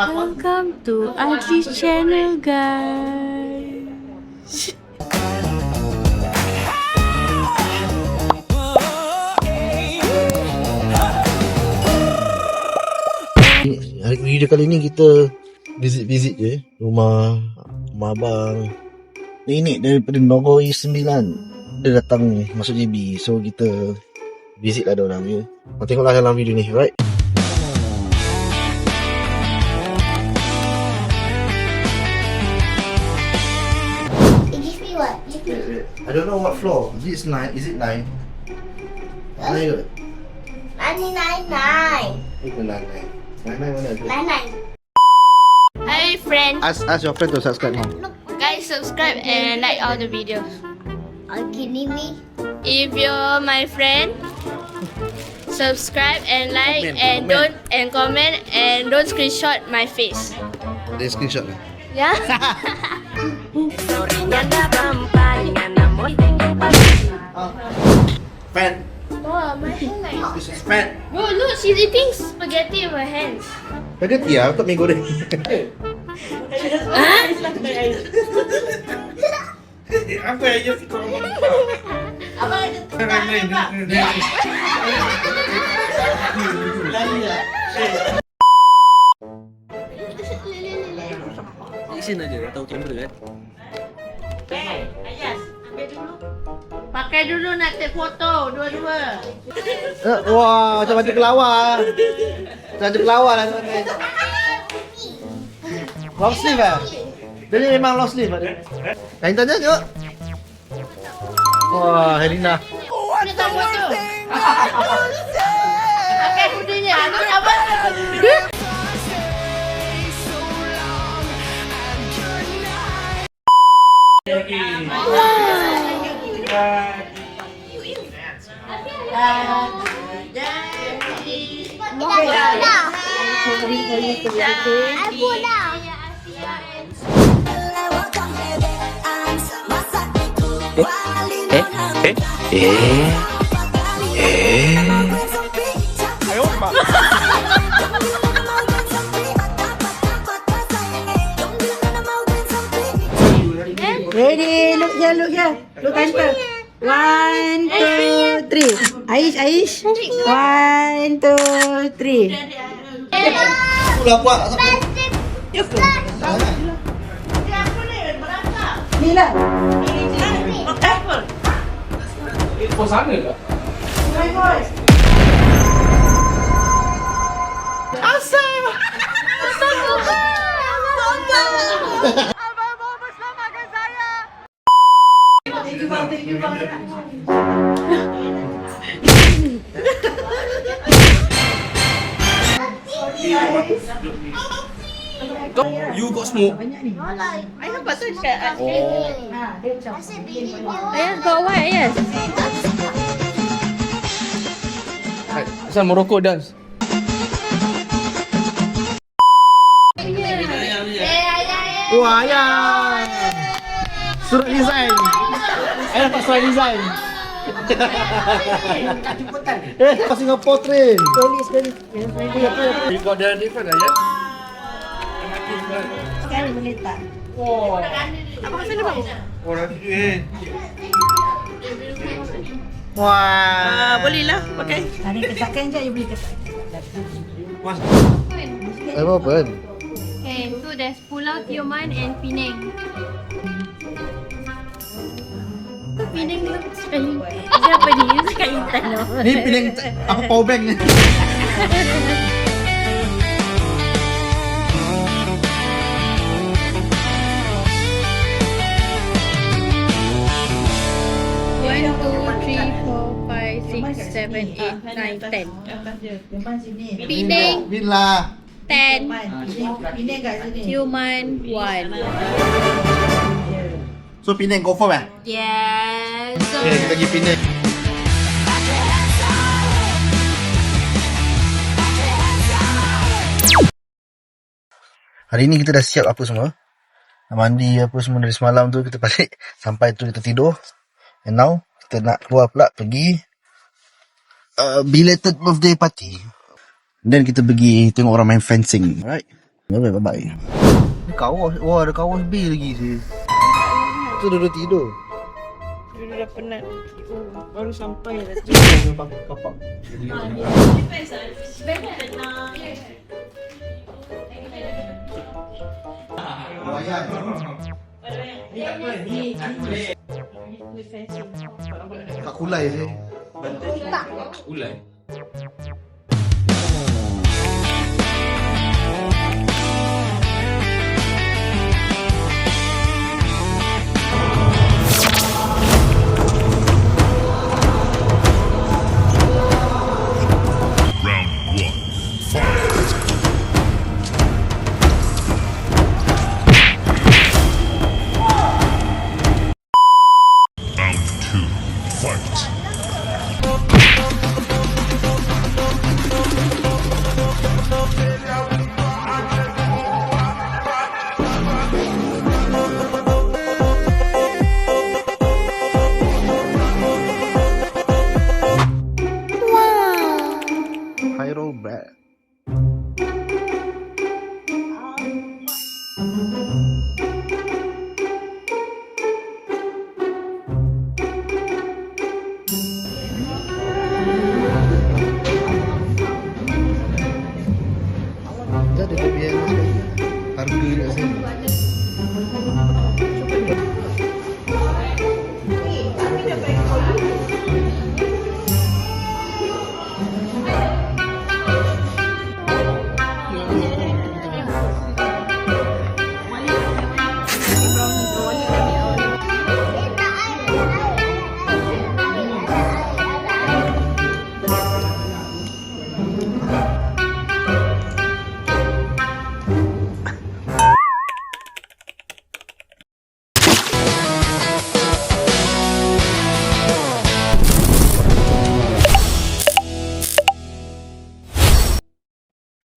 Welcome to Adri's channel, guys. Video kali ni kita visit je rumah abang nenek daripada Nogoi 9. Dia datang ni masuk JB, so kita visit lah diorang je. Kau tengoklah dalam video ni, right? I don't know what floor. Is it 9? Is it 9? 9 ke? 999. Itu 9 mana tu? 99. Hi friends, Ask your friend to subscribe now. guys, subscribe and like all the videos. Okay, me. If you're my friend, subscribe and like comment and don't screenshot my face. Ada screenshot lah. Yeah. Fan. Oh, my hand. This is fan. Bro, look, she's eating spaghetti with her hands. Spaghetti lah, untuk mie goreng. Apa yang dia fikir orang lupa? Apa ada Action aja, tahu kamera kan? Pakai dulu nak take foto, dua-dua. Wah, macam baju kelawar. Baju kelawar lah teman-teman. Long sleeve lah. Dia ni memang long sleeve lah dia. Kain tanya jom. Wah, Helena. Kita foto. Pakai kudinya. Aduh, apa? Aku dah. Ready, look here, look counter. 1, 2, 3. Aish. 1, 2, 3. Dah buat. Ni lah. Info sana ke? You got smoke? Ayah patut cakap. Asyik bini dia. Ayah got what, yes? Asal merokok dance? Wah, ayah. Surat design. Ayah dapat surat design. Singapore train. You got the different lah ya? Sekali boleh tak? Orang tu Wah. Boleh lah pakai. Ni kesakan je, you boleh kesak. Apa pun? Okay, so there's Pulau Tioman and Penang. Penang looks very... Siapa ni? You suka intan tau. Ni pilih apa power bank ni? One, two, three, four, five, six, seven, eight, nine, 10. Depan sini. Penang, Bila. 10. Ini kat sini. Tioman, 1. So Penang confirm eh? Yes. So, Okay, kita pergi Penang. Hari ni kita dah siap apa semua. Mandi apa semua dari semalam tu kita balik. Sampai tu kita tidur. And now kita nak keluar pula pergi belated birthday party. Then kita pergi tengok orang main fencing. Alright. Bye-bye. Ni kawas. Wah, ada kawas B lagi sih. Tu duduk tidur. Dulu dah penat. Baru sampai dah. Kapak. Kak kulai sih. Ulai.